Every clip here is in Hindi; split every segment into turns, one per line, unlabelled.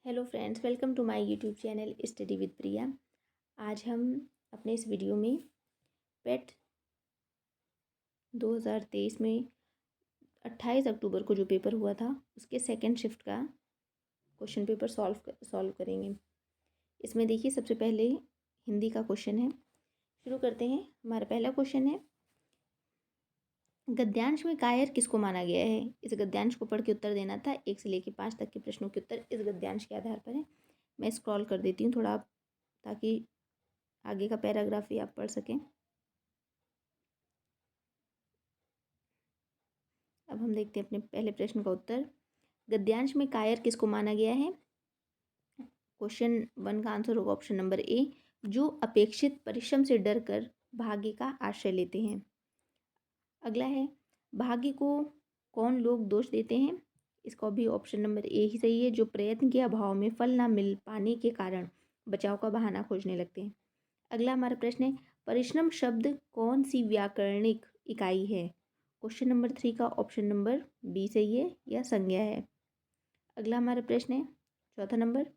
Hello friends, welcome to my YouTube channel study with Priya. आज हम अपने इस वीडियो में पेट 2023 में 28 अक्टूबर को जो पेपर हुआ था उसके सेकंड शिफ्ट का क्वेश्चन पेपर सॉल्व करेंगे। इसमें देखिए, सबसे पहले हिंदी का क्वेश्चन है। शुरू करते हैं। हमारा पहला क्वेश्चन है, गद्यांश में कायर किसको माना गया है। इस गद्यांश को पढ़ के उत्तर देना था। 1 से लेकर 5 तक के प्रश्नों के उत्तर इस गद्यांश के आधार पर है। मैं स्क्रॉल कर देती हूँ थोड़ा, ताकि आगे का पैराग्राफ भी आप पढ़ सकें। अब हम देखते हैं अपने पहले प्रश्न का उत्तर। गद्यांश में कायर किसको माना गया है। क्वेश्चन 1 का आंसर होगा ऑप्शन नंबर ए, जो अपेक्षित परिश्रम से डर कर भाग्य का आश्रय लेते हैं। अगला है, भाग्य को कौन लोग दोष देते हैं। इसका भी ऑप्शन नंबर ए ही सही है, जो प्रयत्न के अभाव में फल ना मिल पाने के कारण बचाव का बहाना खोजने लगते हैं। अगला हमारा प्रश्न है, परिश्रम शब्द कौन सी व्याकरणिक इकाई है। क्वेश्चन नंबर 3 का ऑप्शन नंबर बी सही है, यह संज्ञा है। अगला हमारा प्रश्न है चौथा नंबर,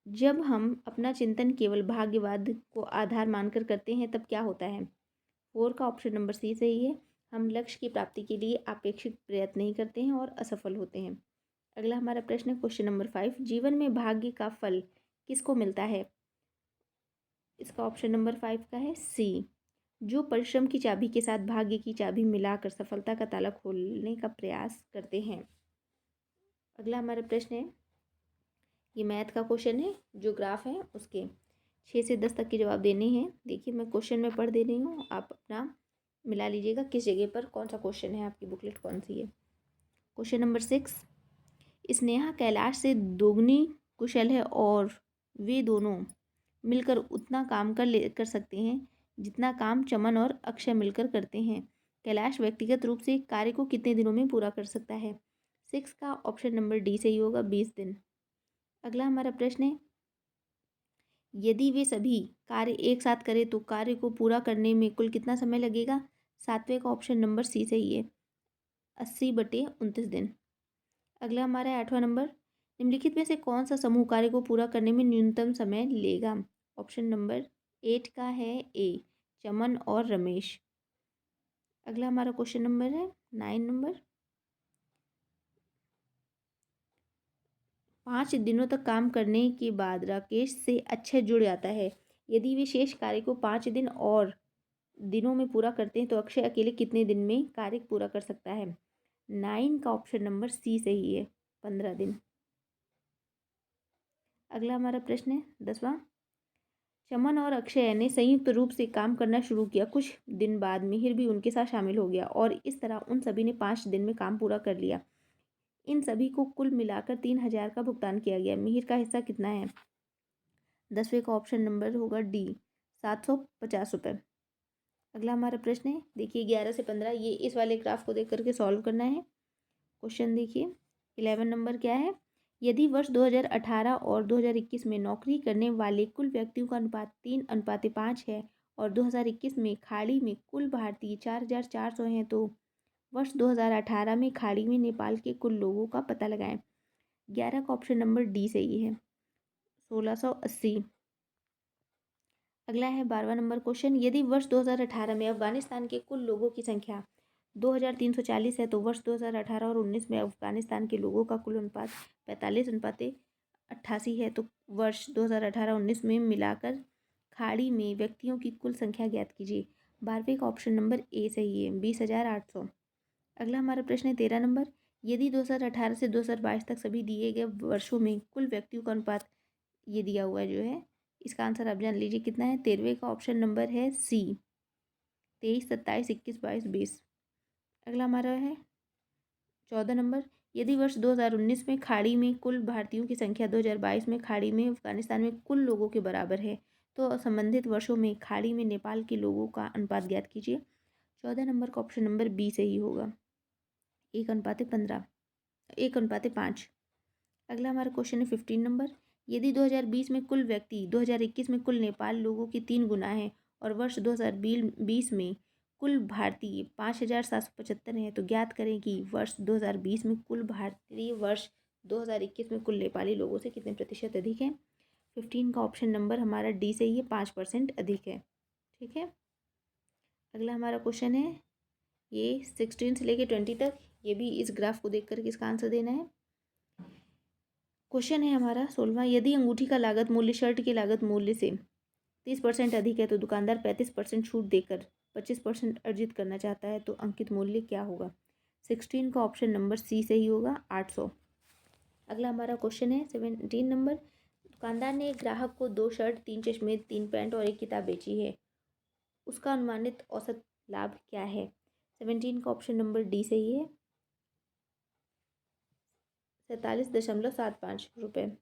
जब हम अपना चिंतन केवल भाग्यवाद को आधार मानकर करते हैं तब क्या होता है। 4 का ऑप्शन नंबर सी सही है, हम लक्ष्य की प्राप्ति के लिए अपेक्षित प्रयत्न नहीं करते हैं और असफल होते हैं। अगला हमारा प्रश्न है क्वेश्चन नंबर 5, जीवन में भाग्य का फल किसको मिलता है। इसका ऑप्शन नंबर 5 का है सी, जो परिश्रम की चाबी के साथ भाग्य की चाबी मिलाकर सफलता का ताला खोलने का प्रयास करते हैं। अगला हमारा प्रश्न है, ये मैथ का क्वेश्चन है, जो ग्राफ है उसके 6 से 10 तक के जवाब देने हैं। देखिए, मैं क्वेश्चन में पढ़ दे रही हूँ, आप अपना मिला लीजिएगा किस जगह पर कौन सा क्वेश्चन है, आपकी बुकलेट कौन सी है। क्वेश्चन नंबर 6, स्नेहा कैलाश से दोगुनी कुशल है और वे दोनों मिलकर उतना काम कर सकते हैं जितना काम चमन और अक्षय मिलकर करते हैं। कैलाश व्यक्तिगत रूप से कार्य को कितने दिनों में पूरा कर सकता है। 6 का ऑप्शन नंबर डी सही होगा, 20 दिन। अगला हमारा प्रश्न है, यदि वे सभी कार्य एक साथ करें तो कार्य को पूरा करने में कुल कितना समय लगेगा। 7वें का ऑप्शन नंबर सी सही है, 80/29 दिन। अगला हमारा है 8वां नंबर, निम्नलिखित में से कौन सा समूह कार्य को पूरा करने में न्यूनतम समय लेगा। ऑप्शन नंबर 8 का है ए, चमन और रमेश। अगला हमारा क्वेश्चन नंबर है 9 नंबर, 5 दिनों तक काम करने के बाद राकेश से अक्षय जुड़ जाता है। यदि वे शेष कार्य को 5 दिन और दिनों में पूरा करते हैं तो अक्षय अकेले कितने दिन में कार्य पूरा कर सकता है। 9 का ऑप्शन नंबर सी सही है, 15 दिन। अगला हमारा प्रश्न है 10वां, चमन और अक्षय ने संयुक्त रूप से काम करना शुरू किया। कुछ दिन बाद मिहिर भी उनके साथ शामिल हो गया और इस तरह उन सभी ने 5 दिन में काम पूरा कर लिया। इन सभी को कुल मिलाकर 3000 का भुगतान किया गया। मिहिर का हिस्सा कितना है। 10वें का ऑप्शन नंबर होगा डी, 750 रुपये। अगला हमारा प्रश्न है, देखिए 11 से 15, ये इस वाले ग्राफ को देख करके सॉल्व करना है। क्वेश्चन देखिए 11 नंबर क्या है, यदि वर्ष 2018 और 2021 में नौकरी करने वाले कुल व्यक्तियों का अनुपात 3:5 है और 2021 में खाड़ी में कुल भारतीय 4400 हैं, तो वर्ष 2018 में खाड़ी में नेपाल के कुल लोगों का पता लगाएं। 11 का ऑप्शन नंबर डी सही है, 1680। अगला है 12वां नंबर क्वेश्चन, यदि वर्ष 2018 में अफगानिस्तान के कुल लोगों की संख्या 2340 है तो वर्ष 2018 और 19 में अफगानिस्तान के लोगों का कुल अनुपात 45:88 है, तो वर्ष 2018-19 में मिलाकर खाड़ी में व्यक्तियों की कुल संख्या ज्ञात कीजिए। 12वें का ऑप्शन नंबर ए सही है, 20,800। अगला हमारा प्रश्न है 13 नंबर, यदि 2018 से 2022 तक सभी दिए गए वर्षों में कुल व्यक्तियों का अनुपात, ये दिया हुआ है जो है, इसका आंसर आप जान लीजिए कितना है। 13वें का ऑप्शन नंबर है सी, 23, 27, 21, 22, 20। अगला हमारा है 14 नंबर, यदि वर्ष 2019 में खाड़ी में कुल भारतीयों की संख्या 2022 में खाड़ी में अफगानिस्तान में कुल लोगों के बराबर है तो संबंधित वर्षों में खाड़ी में नेपाल के लोगों का अनुपात ज्ञात कीजिए। 14 नंबर का ऑप्शन नंबर बी सही होगा, 1:15, 1:5। अगला हमारा क्वेश्चन है 15 नंबर, यदि 2020 में कुल व्यक्ति 2021 में कुल नेपाल लोगों की 3 गुना है और वर्ष 2020 में कुल भारतीय 5775 हैं, तो ज्ञात करें कि वर्ष 2020 में कुल भारतीय वर्ष 2021 में कुल नेपाली लोगों से कितने प्रतिशत अधिक है? 15 का ऑप्शन नंबर हमारा डी सही है, 5% अधिक है। ठीक है, अगला हमारा क्वेश्चन है, ये 16 से लेके 20 तक, ये भी इस ग्राफ को देख कर किसका आंसर देना है। क्वेश्चन है हमारा 16वां, यदि अंगूठी का लागत मूल्य शर्ट की लागत मूल्य से 30% अधिक है तो दुकानदार 35% छूट देकर 25% अर्जित करना चाहता है, तो अंकित मूल्य क्या होगा? 16 का ऑप्शन नंबर सी सही होगा, 800। अगला हमारा क्वेश्चन है 17 नंबर, दुकानदार ने एक ग्राहक को 2 शर्ट, 3 चश्मे, 3 पैंट और 1 किताब बेची है, उसका अनुमानित औसत लाभ क्या है? 17 का ऑप्शन नंबर डी सही है, 47.75 रुपये।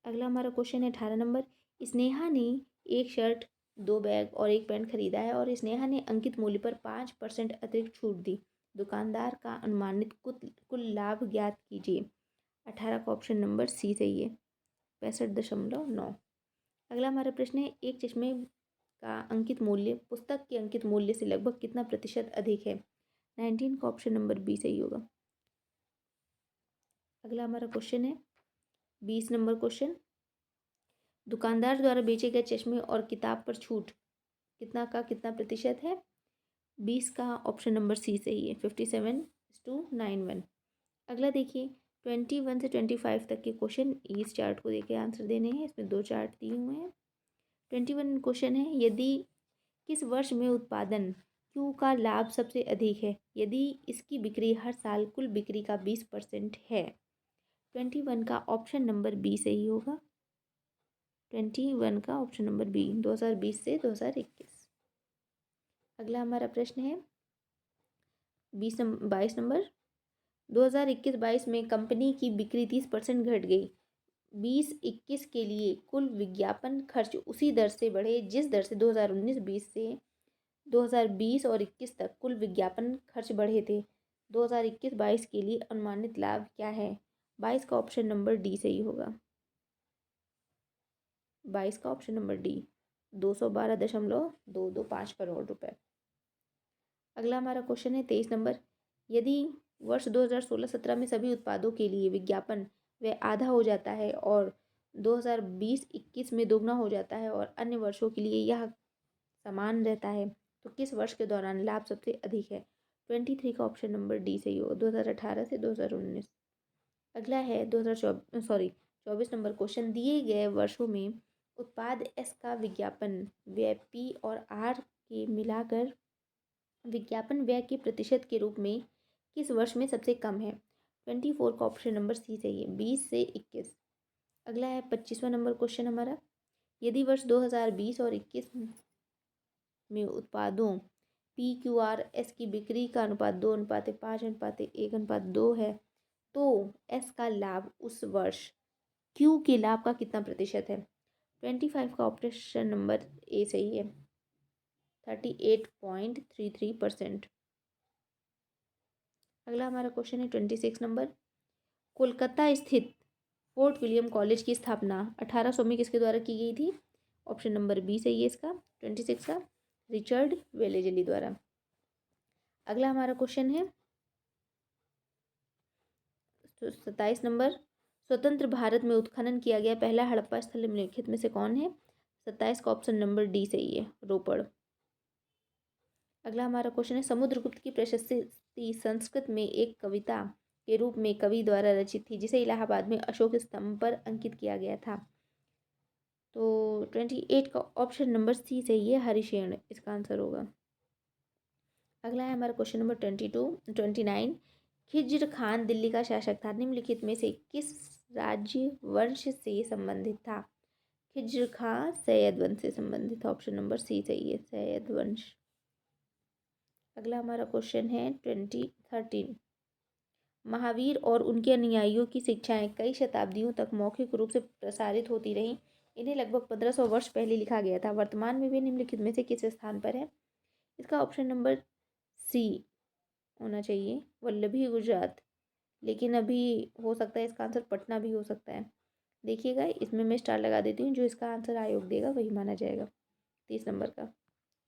अगला हमारा क्वेश्चन है 18 नंबर, स्नेहा ने एक शर्ट, 2 बैग और 1 पैंट खरीदा है और स्नेहा ने अंकित मूल्य पर 5% अतिरिक्त छूट दी, दुकानदार का अनुमानित कुल लाभ ज्ञात कीजिए। 18 का ऑप्शन नंबर सी सही है, 65.9। अगला हमारा प्रश्न है, एक चश्मे का अंकित मूल्य पुस्तक के अंकित मूल्य से लगभग कितना प्रतिशत अधिक है? 19 का ऑप्शन नंबर बी सही होगा। अगला हमारा क्वेश्चन है 20 नंबर क्वेश्चन, दुकानदार द्वारा बेचे गए चश्मे और किताब पर छूट कितना प्रतिशत है? 20 का ऑप्शन नंबर सी सही है, 57:91। अगला देखिए 21 से 25 तक के क्वेश्चन, इस चार्ट को देके आंसर देने हैं, इसमें 2 चार्ट दिए हुए हैं। 21 क्वेश्चन है, यदि किस वर्ष में उत्पादन क्यू का लाभ सबसे अधिक है यदि इसकी बिक्री हर साल कुल बिक्री का 20% है? 21 का ऑप्शन नंबर बी सही होगा, 21 का ऑप्शन नंबर बी, 2020 से 2021। अगला हमारा प्रश्न है 22 नंबर, 2021-22 में कंपनी की बिक्री 30% घट गई, 20-21 के लिए कुल विज्ञापन खर्च उसी दर से बढ़े जिस दर से 2019-20 से 2020 और 21 तक कुल विज्ञापन खर्च बढ़े थे, 2021-22 के लिए अनुमानित लाभ क्या है? 22 का ऑप्शन नंबर डी सही होगा, 22 का ऑप्शन नंबर डी, 212.225 करोड़ रुपए। अगला हमारा क्वेश्चन है 23 नंबर, यदि वर्ष 2016-17 में सभी उत्पादों के लिए विज्ञापन वह आधा हो जाता है और 2020-21 में दोगुना हो जाता है और अन्य वर्षों के लिए यह समान रहता है, तो किस वर्ष के दौरान लाभ सबसे अधिक है? 23 का ऑप्शन नंबर डी सही होगा, 2018 से 2019। अगला है 24 नंबर क्वेश्चन, दिए गए वर्षों में उत्पाद एस का विज्ञापन व्यय पी और आर के मिलाकर विज्ञापन व्यय के प्रतिशत के रूप में किस वर्ष में सबसे कम है? 24 का ऑप्शन नंबर सी सही है, 20 से 21। अगला है 25वां नंबर क्वेश्चन हमारा, यदि वर्ष 2020 और 21 में उत्पादों पी क्यू आर एस की बिक्री का अनुपात 2:5:1:2 है, तो एस का लाभ उस वर्ष क्यू के लाभ का कितना प्रतिशत है? 25 का ऑप्शन नंबर ए सही है, 38.33%। अगला हमारा क्वेश्चन है 26 नंबर, कोलकाता स्थित फोर्ट विलियम कॉलेज की स्थापना 1800 में किसके द्वारा की गई थी? ऑप्शन नंबर बी सही है इसका, 26 का, रिचर्ड वेलेजली द्वारा। अगला हमारा क्वेश्चन है 27 नंबर, स्वतंत्र भारत में उत्खनन किया गया पहला हड़प्पा स्थल निम्नलिखित में से कौन है? 27 का ऑप्शन नंबर डी सही है, रोपड़। अगला हमारा क्वेश्चन है, समुद्रगुप्त की प्रशस्ति संस्कृत में एक कविता के रूप में कवि द्वारा रचित थी जिसे इलाहाबाद में अशोक स्तंभ पर अंकित किया गया था, तो 28 का ऑप्शन नंबर सी सही है, हरिशेण इसका आंसर होगा। अगला है हमारा क्वेश्चन नंबर 29, खिज्र खान दिल्ली का शासक था, निम्नलिखित में से किस राजवंश से संबंधित था? खिज्र खां सैयद वंश से संबंधित, ऑप्शन नंबर सी सही है, सैयद वंश। अगला हमारा क्वेश्चन है 13, महावीर और उनके अनुयायियों की शिक्षाएं कई शताब्दियों तक मौखिक रूप से प्रसारित होती रहीं, इन्हें लगभग 1500 वर्ष पहले लिखा गया था, वर्तमान में भी निम्नलिखित में से किस स्थान पर है? इसका ऑप्शन नंबर सी होना चाहिए, वल्लभी गुजरात, लेकिन अभी हो सकता है इसका आंसर पटना भी हो सकता है। देखिएगा, इसमें मैं स्टार लगा देती हूँ, जो इसका आंसर आयोग देगा वही माना जाएगा 30 नंबर का,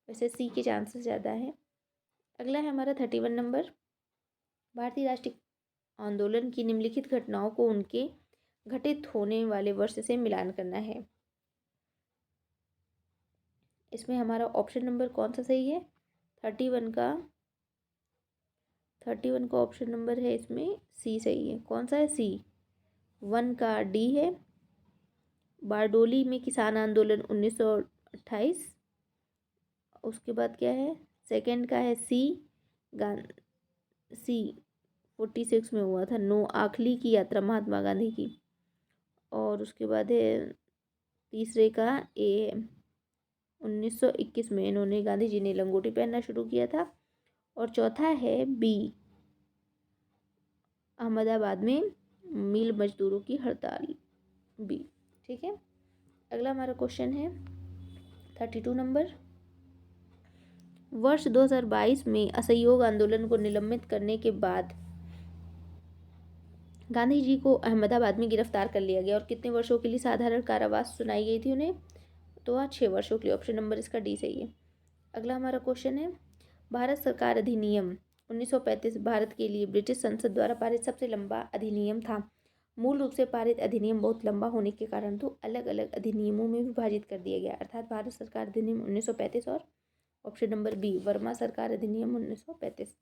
वैसे सी के चांसेस ज़्यादा हैं। अगला है हमारा 31 नंबर, भारतीय राष्ट्रीय आंदोलन की निम्नलिखित घटनाओं को उनके घटित होने वाले वर्ष से मिलान करना है। इसमें हमारा ऑप्शन नंबर कौन सा सही है? 31 का ऑप्शन नंबर है इसमें सी सही है। कौन सा है? सी। 1 का डी है, बारडोली में किसान आंदोलन 1928। उसके बाद क्या है? सेकंड का है सी, सी 46 में हुआ था, नो आखली की यात्रा महात्मा गांधी की। और उसके बाद है तीसरे का ए है, 1921 में इन्होंने, गांधी जी ने लंगोटी पहनना शुरू किया था। और चौथा है बी, अहमदाबाद में मिल मजदूरों की हड़ताल, बी। ठीक है, अगला हमारा क्वेश्चन है 32 नंबर। वर्ष 2022 में असहयोग आंदोलन को निलंबित करने के बाद गांधी जी को अहमदाबाद में गिरफ्तार कर लिया गया और कितने वर्षों के लिए साधारण कारावास सुनाई गई थी उन्हें? तो 6 वर्षों के लिए। ऑप्शन नंबर इसका डी सही है। अगला हमारा क्वेश्चन है, भारत सरकार अधिनियम 1935 भारत के लिए ब्रिटिश संसद द्वारा पारित सबसे लंबा अधिनियम था। मूल रूप से पारित अधिनियम बहुत लंबा होने के कारण तो अलग अलग अधिनियमों में विभाजित कर दिया गया, अर्थात भारत सरकार अधिनियम 1935 और ऑप्शन नंबर बी, वर्मा सरकार अधिनियम 1935।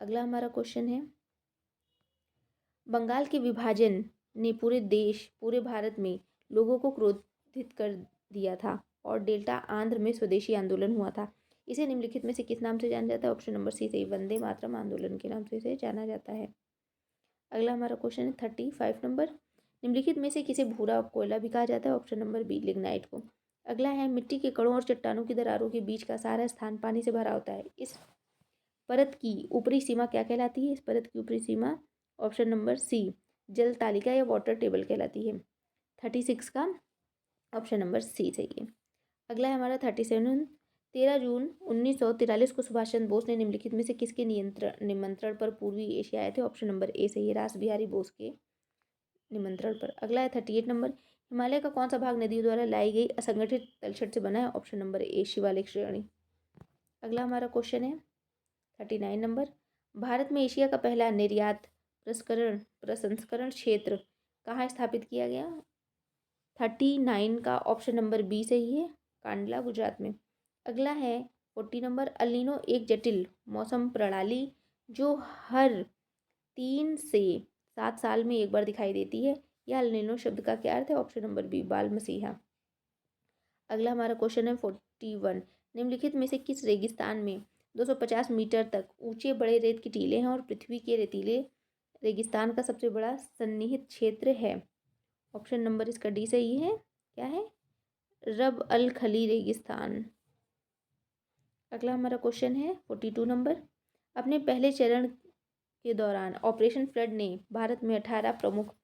अगला हमारा क्वेश्चन है, बंगाल के विभाजन ने पूरे भारत में लोगों को क्रोधित कर दिया था और डेल्टा आंध्र में स्वदेशी आंदोलन हुआ था। इसे निम्नलिखित में से किस नाम से जाना जाता है? ऑप्शन नंबर सी सही, वंदे मातरम आंदोलन के नाम से इसे जाना जाता है। अगला हमारा क्वेश्चन है 35 नंबर। निम्नलिखित में से किसे भूरा कोयला भी कहा जाता है? ऑप्शन नंबर बी, लिग्नाइट को। अगला है, मिट्टी के कणों और चट्टानों की दरारों के बीच का सारा स्थान पानी से भरा होता है। इस परत की ऊपरी सीमा क्या कहलाती है? इस परत की ऊपरी सीमा ऑप्शन नंबर सी, जल तालिका या वाटर टेबल कहलाती है। 36 का ऑप्शन नंबर सी सही है। अगला है हमारा 37। 13 जून 1943 को सुभाष चंद्र बोस ने निम्नलिखित में से किसके निमंत्रण पर पूर्वी एशिया आए थे? ऑप्शन नंबर ए सही है, रास बिहारी बोस के निमंत्रण पर। अगला है 38 नंबर। हिमालय का कौन सा भाग नदियों द्वारा लाई गई असंगठित तलछट से बना है? ऑप्शन नंबर ए, शिवालिक श्रेणी। अगला हमारा क्वेश्चन है 39 नंबर। भारत में एशिया का पहला निर्यात प्रसंस्करण क्षेत्र कहाँ स्थापित किया गया? 39 का ऑप्शन नंबर बी सही है, कांडला, गुजरात में। अगला है 40 नंबर। अल्नीनो एक जटिल मौसम प्रणाली जो हर 3 से 7 साल में एक बार दिखाई देती है। यह अल्नीनो शब्द का क्या अर्थ है? ऑप्शन नंबर बी, बाल मसीहा। अगला हमारा क्वेश्चन है 41। निम्नलिखित में से किस रेगिस्तान में 250 मीटर तक ऊंचे बड़े रेत की टीले हैं और पृथ्वी के रेतीले रेगिस्तान का सबसे बड़ा सन्निहित क्षेत्र है? ऑप्शन नंबर इसका डी सही है। क्या है? रब अल खली रेगिस्तान। अगला हमारा क्वेश्चन है 42 नंबर। अपने पहले चरण के दौरान ऑपरेशन फ्लड ने भारत में 18 प्रमुख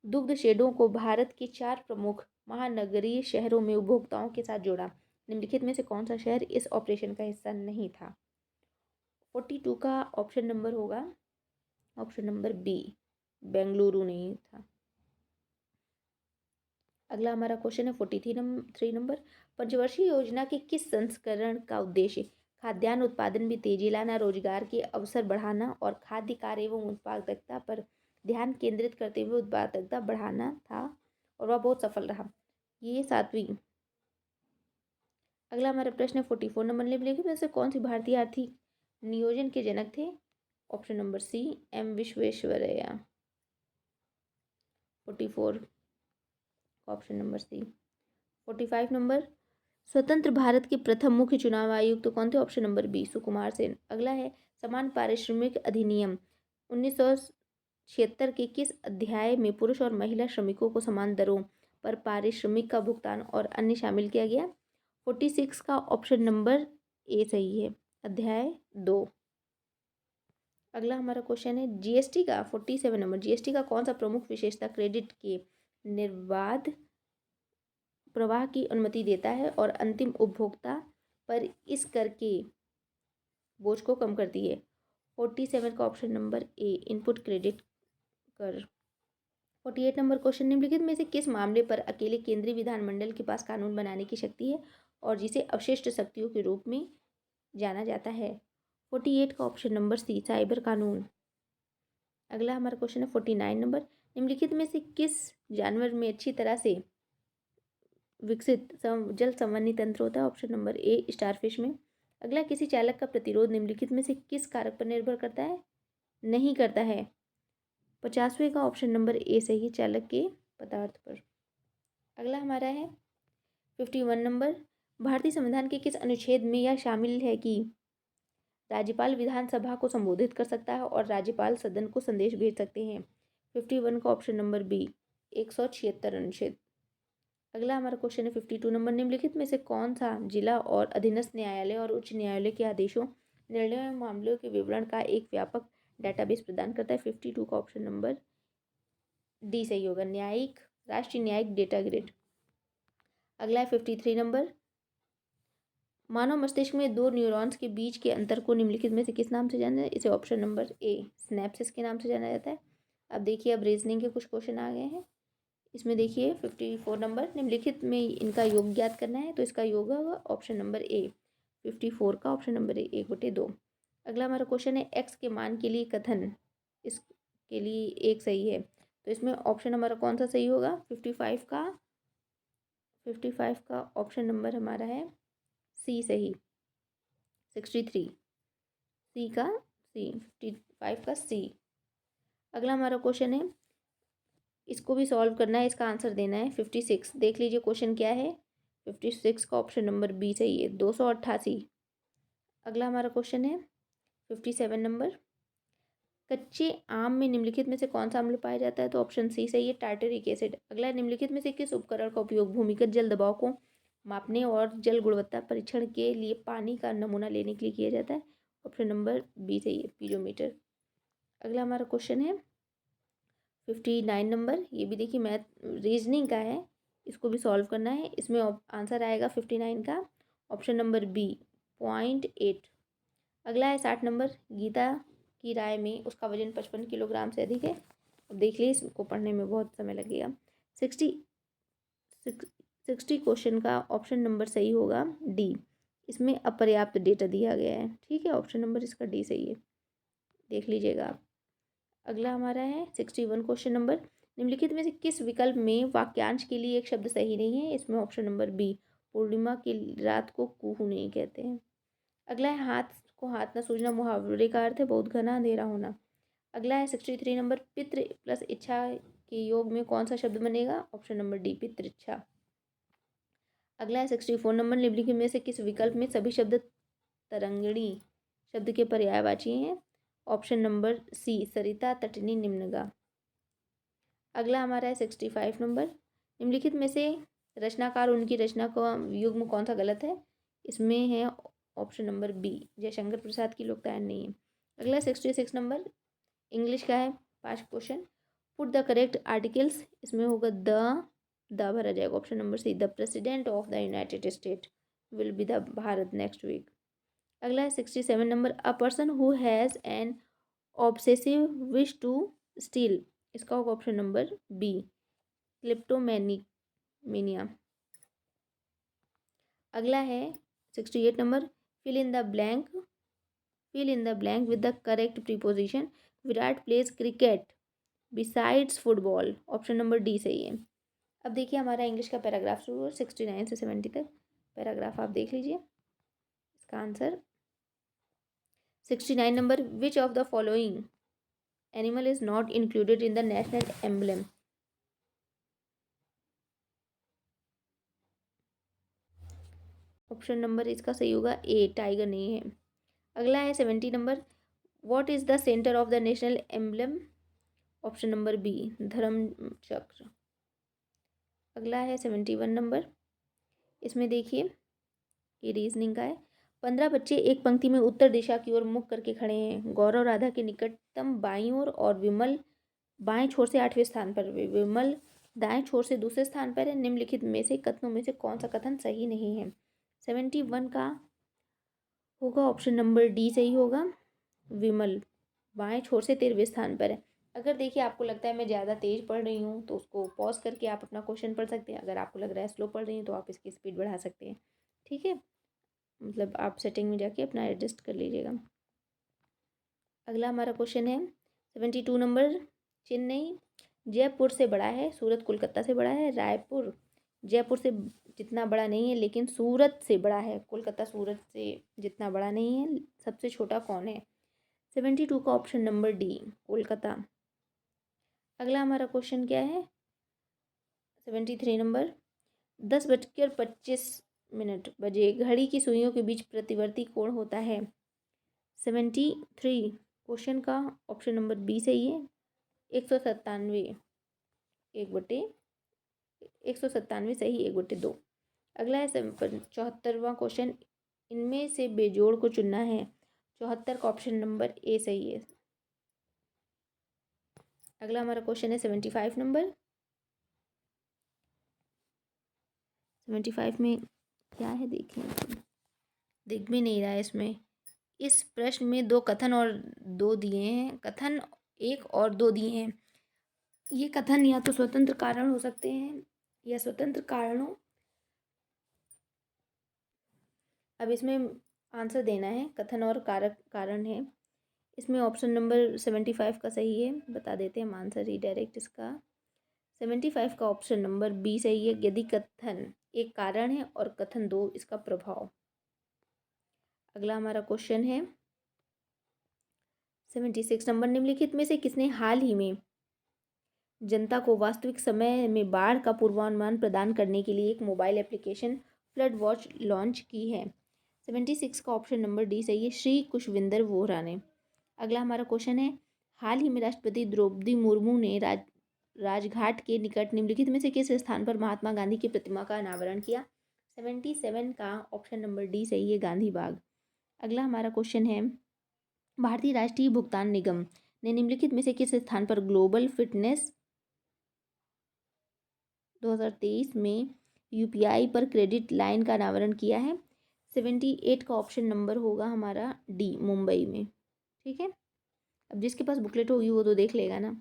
दुग्ध शेडों को भारत के 4 प्रमुख महानगरीय शहरों में उपभोक्ताओं के साथ जोड़ा। निम्नलिखित में से कौन सा शहर इस ऑपरेशन का हिस्सा नहीं था? 42 का ऑप्शन नंबर होगा ऑप्शन नंबर बी, बेंगलुरु नहीं था। अगला हमारा क्वेश्चन है 43 नंबर। पंचवर्षीय योजना के किस संस्करण का उद्देश्य खाद्यान्न उत्पादन में तेजी लाना, रोजगार के अवसर बढ़ाना और खाद्य कार्य एवं उत्पादकता पर ध्यान केंद्रित करते हुए उत्पादकता बढ़ाना था, और वह बहुत सफल रहा। ये 7वीं। अगला हमारा प्रश्न है 44 नंबर। निम्नलिखित में से कौन सी भारतीय आर्थिक नियोजन के जनक थे? Option number C, M Visvesvaraya. 44 option number C. 45 number. स्वतंत्र भारत के प्रथम मुख्य चुनाव आयुक्त कौन थे? Option number B, Sukumar Sen. अगला है, समान पारिश्रमिक अधिनियम 1976 के किस अध्याय में पुरुष और महिला श्रमिकों को समान दरों पर पारिश्रमिक का भुगतान और अन्य शामिल किया गया? 46 का ऑप्शन नंबर ए सही है, अध्याय 2। अगला हमारा क्वेश्चन है जीएसटी का 47 नंबर। जीएसटी का कौन सा प्रमुख विशेषता क्रेडिट के निर्बाध प्रवाह की अनुमति देता है और अंतिम उपभोक्ता पर इस कर के बोझ को कम करती है? 47 का option number A, input credit कर। 48 नंबर क्वेश्चन। निम्नलिखित में से किस मामले पर अकेले केंद्रीय विधानमंडल के पास कानून बनाने की शक्ति है और जिसे अवशिष्ट शक्तियों के रूप में जाना जाता है? 48 का ऑप्शन नंबर सी, साइबर कानून। अगला हमारा क्वेश्चन है 49 नंबर, निम्नलिखित में से किस जानवर में अच्छी तरह से विकसित जल संवहनी तंत्र होता है? ऑप्शन नंबर ए स्टारफिश में। अगला, किसी चालक का प्रतिरोध निम्नलिखित में से किस कारक पर निर्भर करता है? नहीं करता है। 50वें का ऑप्शन नंबर ए सही, चालक के पदार्थ पर। अगला हमारा है 51 नंबर, भारतीय संविधान के किस अनुच्छेद में यह शामिल है कि राज्यपाल विधानसभा को संबोधित कर सकता है और राज्यपाल सदन को संदेश भेज सकते हैं? 51 का ऑप्शन नंबर बी 176 अनुच्छेद। अगला हमारा क्वेश्चन है 52 नंबर, निम्नलिखित में से कौन सा जिला और अधीनस्थ न्यायालय और उच्च न्यायालय के आदेशों, निर्णयों एवं मामलों के विवरण का एक व्यापक डेटाबेस प्रदान करता है? 52 का ऑप्शन नंबर डी सही होगा, न्यायिक राष्ट्रीय न्यायिक डेटा ग्रिड। अगला है 53 नंबर, मानव मस्तिष्क में दो न्यूरॉन्स के बीच के अंतर को निम्नलिखित में से किस नाम से जाना है? इसे ऑप्शन नंबर ए स्नैप्सिस के नाम से जाना जाता है। अब देखिए, अब रीजनिंग के कुछ क्वेश्चन आ गए हैं। इसमें देखिए 54 नंबर, निम्नलिखित में इनका योग ज्ञात करना है, तो इसका योग होगा ऑप्शन नंबर ए 54 का ऑप्शन नंबर ए 1/2। अगला हमारा क्वेश्चन है एक्स के मान के लिए कथन इसके लिए एक सही है, तो इसमें ऑप्शन हमारा कौन सा सही होगा? 55 का ऑप्शन नंबर हमारा है सी सही, 63 सी का सी 55 का सी। अगला हमारा क्वेश्चन है, इसको भी सॉल्व करना है, इसका आंसर देना है 56। देख लीजिए क्वेश्चन क्या है, 56 का ऑप्शन नंबर बी सही है, 288। अगला हमारा क्वेश्चन है 57 नंबर, कच्चे आम में निम्नलिखित में से कौन सा अम्ल पाया जाता है? तो ऑप्शन सी सही है, टार्टरिक एसिड। अगला, निम्नलिखित में से किस उपकरण का उपयोग भूमिगत जल दबाव को मापने और जल गुणवत्ता परीक्षण के लिए पानी का नमूना लेने के लिए किया जाता है? ऑप्शन नंबर बी सही है, पीजोमीटर। अगला हमारा क्वेश्चन है 59 नंबर, ये भी देखिए मैथ रीजनिंग का है, इसको भी सॉल्व करना है। इसमें आंसर आएगा 59 का ऑप्शन नंबर बी 0.8। अगला है 60 नंबर, गीता की राय में उसका वजन 55 किलोग्राम से अधिक है। अब देख लीजिए, इसको पढ़ने में बहुत समय लगेगा। 60 क्वेश्चन का ऑप्शन नंबर सही होगा डी, इसमें अपर्याप्त डेटा दिया गया है। ठीक है, ऑप्शन नंबर इसका डी सही है, देख लीजिएगा आप। अगला हमारा है 61 क्वेश्चन नंबर, निम्नलिखित में से किस विकल्प में वाक्यांश के लिए एक शब्द सही नहीं है? इसमें ऑप्शन नंबर बी, पूर्णिमा की रात को कुहू नहीं कहते हैं। अगला है हाथ को हाथ न सूझना, मुहावरे का अर्थ है बहुत घना अंधेरा होना। अगला है 63 नंबर, पितृ प्लस इच्छा के योग में कौन सा शब्द बनेगा? ऑप्शन नंबर डी, पितृच्छा। अगला है 64 नंबर, निम्नलिखित में से किस विकल्प में सभी शब्द तरंगिणी शब्द के पर्यायवाची हैं? ऑप्शन नंबर सी, सरिता तटनी निम्नगा। अगला हमारा है 65 नंबर, निम्नलिखित में से रचनाकार उनकी रचना का युग्म कौन सा गलत है? इसमें है option number B, Jaishankar Prasad की लोकतायन नहीं है। अगला 66 नंबर, इंग्लिश का है, 5 question. Put the correct articles, इसमें होगा द भरा जाएगा, option number C, the president of the United State will be the Bharat next week. अगला है 67 नंबर, a person who has an obsessive wish to steal, इसका होगा ऑप्शन नंबर बी, क्लिप्टोमेनिया। अगला है 68 number, fill in the blank with the correct preposition, Virat plays cricket besides football, option number D सही है। अब देखिए हमारा इंग्लिश का पैराग्राफ शुरू हो 69 से 70 तक, पैराग्राफ आप देख लीजिए। इसका answer 69 number, which of the following animal is not included in the national emblem? Option number इसका सही होगा ए, टाइगर नहीं है। अगला है 70 number, what is the centre of the national emblem? Option number B, Dharma Chakra. अगला है 71 नंबर, इसमें देखिए ये रीजनिंग का है। 15 बच्चे एक पंक्ति में उत्तर दिशा की ओर मुख करके खड़े हैं। गौरव राधा के निकटतम बाईं ओर और विमल बाएं छोर से 8वें स्थान पर, विमल दाएं छोर से दूसरे स्थान पर है। निम्नलिखित में से कथनों में से कौन सा कथन सही नहीं है? 71 का होगा ऑप्शन नंबर डी सही होगा, विमल बाएं छोर से 13वें स्थान पर है। अगर देखिए आपको लगता है मैं ज़्यादा तेज़ पढ़ रही हूँ तो उसको पॉज करके आप अपना क्वेश्चन पढ़ सकते हैं। अगर आपको लग रहा है स्लो पढ़ रही हैं तो आप इसकी स्पीड बढ़ा सकते हैं। ठीक है, मतलब आप सेटिंग में जाके अपना एडजस्ट कर लीजिएगा। अगला हमारा क्वेश्चन है 72 नंबर, चेन्नई जयपुर से बड़ा है, सूरत कोलकाता से बड़ा है, रायपुर जयपुर से जितना बड़ा नहीं है लेकिन सूरत से बड़ा है, कोलकाता सूरत से जितना बड़ा नहीं है। सबसे छोटा कौन है? 72 का ऑप्शन नंबर डी, कोलकाता। अगला हमारा क्वेश्चन क्या है? 73 नंबर, 10:25 बजे घड़ी की सुइयों के बीच प्रतिवर्ती कोण होता है। 73 क्वेश्चन का ऑप्शन नंबर बी सही है, 197, 1/197 सही, 1/2। अगला है 74वां क्वेश्चन, इनमें से बेजोड़ को चुनना है। 74 का ऑप्शन नंबर ए सही है। अगला हमारा क्वेश्चन है 75 नंबर। 75 में क्या है देखें, दिख भी नहीं रहा है इसमें। इस प्रश्न में दो कथन और दो दिए हैं, कथन 1 और 2 दिए हैं। ये कथन या तो स्वतंत्र कारण हो सकते हैं या स्वतंत्र कारणों। अब इसमें आंसर देना है, कथन और कारक कारण है। इसमें ऑप्शन नंबर 75 का सही है, बता देते हैं हम आंसर ही डायरेक्ट इसका। 75 का ऑप्शन नंबर बी सही है, यदि कथन एक कारण है और कथन 2 इसका प्रभाव। अगला हमारा क्वेश्चन है 76 नंबर, निम्नलिखित में से किसने हाल ही में जनता को वास्तविक समय में बाढ़ का पूर्वानुमान प्रदान करने के लिए एक mobile application flood watch launch की है? 76 का ऑप्शन नंबर डी सही है, श्री कुशविंदर वोहरा ने। अगला हमारा क्वेश्चन है, हाल ही में राष्ट्रपति द्रौपदी मुर्मू ने राजघाट के निकट निम्नलिखित में से किस स्थान पर महात्मा गांधी की प्रतिमा का अनावरण किया? 77 का ऑप्शन नंबर डी सही है, गांधी बाग। अगला हमारा क्वेश्चन है, भारतीय राष्ट्रीय भुगतान निगम ने निम्नलिखित में से किस स्थान पर ग्लोबल फिटनेस 2023 में यूपीआई पर क्रेडिट लाइन का अनावरण किया है? 78 का ऑप्शन नंबर होगा हमारा डी, मुंबई में। ठीक है, अब जिसके पास बुकलेट होगी वो तो देख लेगा ना।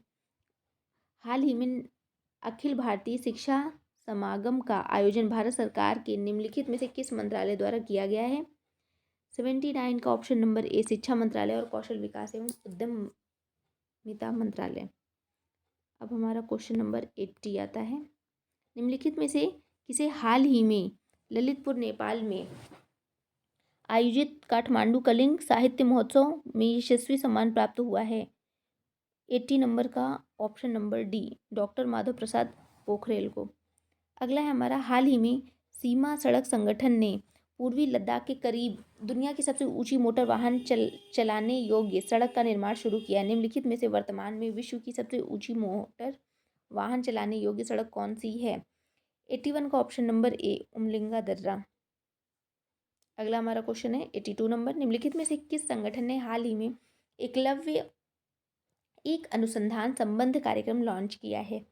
हाल ही में अखिल भारतीय शिक्षा समागम का आयोजन भारत सरकार के निम्नलिखित में से किस मंत्रालय द्वारा किया गया है? 79 का ऑप्शन नंबर ए, शिक्षा मंत्रालय और कौशल विकास एवं उद्यमिता मंत्रालय। अब हमारा क्वेश्चन नंबर 80 आता है, निम्नलिखित में से किसे हाल ही में ललितपुर नेपाल में आयोजित काठमांडू कलिंग साहित्य महोत्सव में यशस्वी सम्मान प्राप्त हुआ है? 80 नंबर का option number D, doctor Madhav Prasad Pokhrel को। अगला है हमारा, हाल ही में सीमा सड़क संगठन ने पूर्वी लद्दाख के करीब दुनिया की सबसे ऊंची मोटर वाहन चलाने योग्य सड़क का निर्माण शुरू किया है। निम्नलिखित में से वर्तमान में विश्व की सबसे ऊंची मोटर वाहन चलाने योग्य सड़क कौन सी है? 81 का ऑप्शन नंबर ए, उमलिंगा दर्रा। अगला हमारा क्वेश्चन है 82 नंबर, निम्नलिखित में से किस संगठन ने हाल ही में एकलव्य एक अनुसंधान संबंध कार्यक्रम लॉन्च किया है?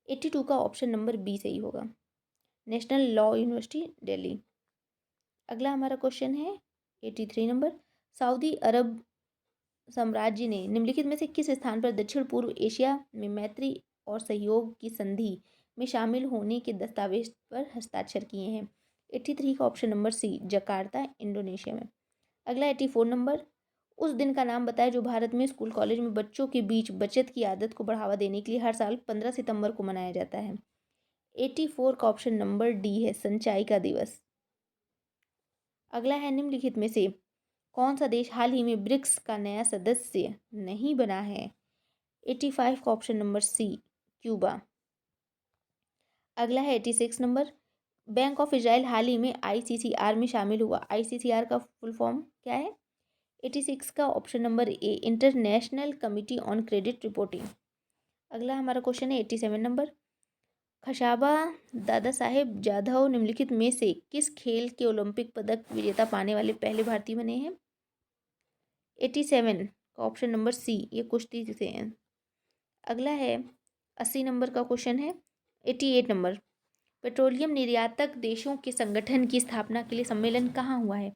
82 का ऑप्शन नंबर बी सही होगा, नेशनल लॉ यूनिवर्सिटी दिल्ली। अगला हमारा क्वेश्चन है 83 नंबर, सऊदी अरब साम्राज्य ने निम्नलिखित में से किस स्थान पर दक्षिण पूर्व एशिया में मैत्री और सहयोग की संधि में शामिल होने के दस्तावेज पर हस्ताक्षर किए हैं? 83 का option number C, Jakarta Indonesia में। अगला 84 नंबर, उस दिन का नाम बताएं जो भारत में स्कूल कॉलेज में बच्चों के बीच बचत की आदत को बढ़ावा देने के लिए हर साल 15 सितंबर को मनाया जाता है? 84 का ऑप्शन नंबर डी है, संचाई का दिवस। अगला है, निम्नलिखित में से कौन सा देश हाल ही में ब्रिक्स का नया सदस्य नहीं बना है? 85 का ऑप्शन नंबर सी, क्यूबा। अगला है 86 नंबर, बैंक ऑफ इजराइल हाल ही में आईसीसीआर में शामिल हुआ। आईसीसीआर का फुल फॉर्म क्या है? 86 का option number A, international committee on credit reporting. अगला हमारा क्वेश्चन है 87 नंबर, खशाबा दादा साहेब जाधव निम्नलिखित में से किस खेल के ओलंपिक पदक विजेता पाने वाले पहले भारतीय बने हैं? 87 का ऑप्शन नंबर सी, ये कुश्ती से हैं। अगला है 80 नंबर का क्वेश्चन है 88 नंबर, पेट्रोलियम निर्यातक देशों के संगठन की स्थापना के लिए सम्मेलन कहाँ हुआ है?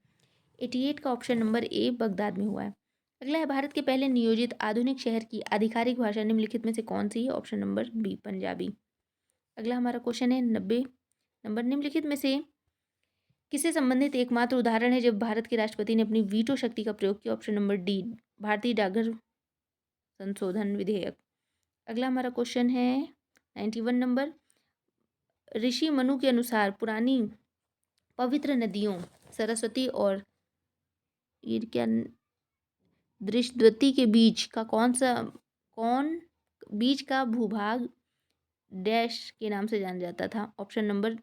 88 का ऑप्शन नंबर ए, बगदाद में हुआ है। अगला है, भारत के पहले नियोजित आधुनिक शहर की आधिकारिक भाषा निम्नलिखित में से कौन सी है? Option number B, Punjabi. अगला हमारा क्वेश्चन है 90 नंबर, निम्नलिखित में से किससे संबंधित एकमात्र उदाहरण है जब भारत के राष्ट्रपति ने अपनी वीटो शक्ति का प्रयोग किया? ऑप्शन नंबर डी, भारतीय डाकघर संशोधन विधेयक। अगला हमारा क्वेश्चन है 91 नंबर। ऋषि मनु के अनुसार पुरानी पवित्र नदियों सरस्वती और ये क्या दृष्टवती के बीच का भूभाग डैश के नाम से जाना जाता था। Option number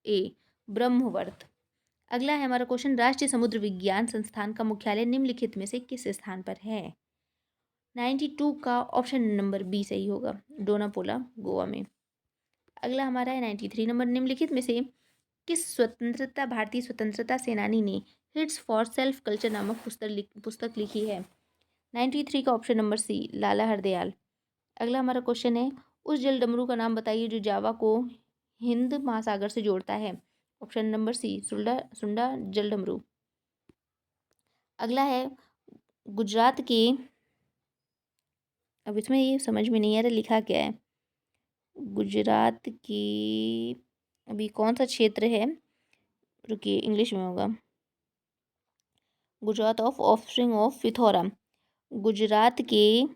A Brahmavarta. अगला है हमारा क्वेश्चन, राष्ट्रीय समुद्र विज्ञान संस्थान का मुख्यालय निम्नलिखित में से किस स्थान पर है? 92 का ऑप्शन नंबर बी सही होगा, डोनापोला गोवा में। अगला हमारा है 93 नंबर। निम्नलिखित में से किस भारतीय स्वतंत्रता सेनानी ने हिट्स फॉर सेल्फ कल्चर नामक पुस्तक लिखी है? 93 का ऑप्शन नंबर सी लाला हरदयाल। अगला हमारा क्वेश्चन है, उस जल डमरू का नाम बताइए जो जावा को हिंद महासागर से जोड़ता है? ऑप्शन नंबर सी सुंडा जल डमरू। अगला है गुजरात के, अब इसमें ये समझ में नहीं आ रहा लिखा क्या है, गुजरात की अभी कौन सा क्षेत्र है, रुकिए इंग्लिश में होगा, Gujarat of offspring of Pithora. Gujarat के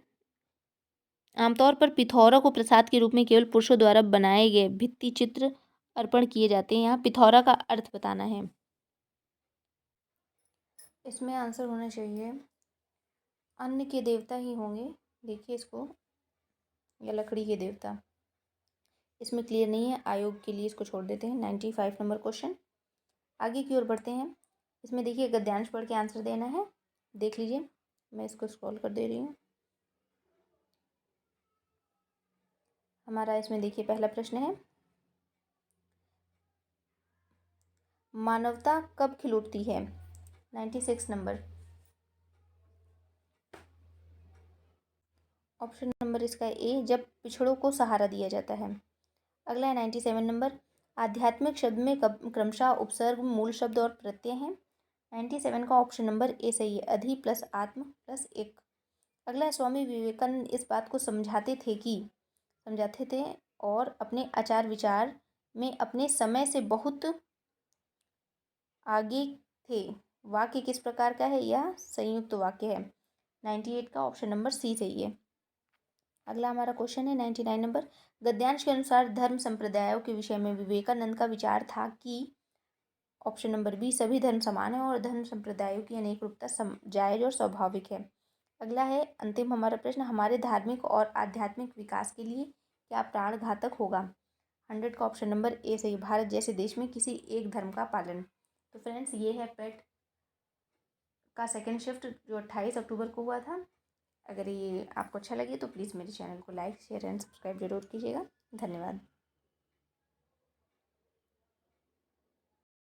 आमतौर पर पिथौरा को प्रसाद के रूप में केवल पुरुषों द्वारा बनाए गए भित्ति चित्र अर्पण किए जाते हैं। यहाँ पिथौरा का अर्थ बताना है। इसमें आंसर होना चाहिए अन्न के देवता ही होंगे, देखिए इसको, या लकड़ी के देवता। इसमें क्लियर नहीं है, आयोग के लिए इसको छोड़ देते हैं। 95 नंबर क्वेश्चन। आगे की ओर बढ़ते हैं। इसमें देखिए गद्यांश पढ़ के आंसर देना है, देख लीजिए, मैं इसको स्क्रॉल कर दे रही हूँ। हमारा इसमें देखिए पहला प्रश्न है, मानवता कब खिल उठती है? 96 नंबर। ऑप्शन नंबर इसका ए जब पिछड़ों को सहारा दिया जाता है। अगला है 97 नंबर। आध्यात्मिक शब्द में क्रमशः उपसर्ग, मूल शब्द और प्रत्यय हैं। 97 का ऑप्शन नंबर ए सही है, अधि प्लस आत्म प्लस एक। अगला है, स्वामी विवेकानंद इस बात को समझाते थे और अपने आचार विचार में अपने समय से बहुत आगे थे। वाक्य किस प्रकार का है? यह संयुक्त वाक्य है। 98 का ऑप्शन नंबर सी सही है। अगला हमारा क्वेश्चन है 99 नंबर। गद्यांश के अनुसार धर्म संप्रदायों के विषय में विवेकानंद का विचार था कि ऑप्शन नंबर बी सभी धर्म समान है और धर्म संप्रदायों की अनेक रूपता जायज और स्वाभाविक है। अगला है अंतिम हमारा प्रश्न, हमारे धार्मिक और आध्यात्मिक विकास के लिए क्या प्राणघातक होगा? 100 का ऑप्शन नंबर ए सही, भारत जैसे देश में किसी एक धर्म का पालन। तो फ्रेंड्स ये है पेट का सेकंड शिफ्ट जो 28 अक्टूबर को हुआ था। अगर ये आपको अच्छा लगे तो प्लीज़ मेरे चैनल को लाइक शेयर एंड सब्सक्राइब जरूर कीजिएगा। धन्यवाद।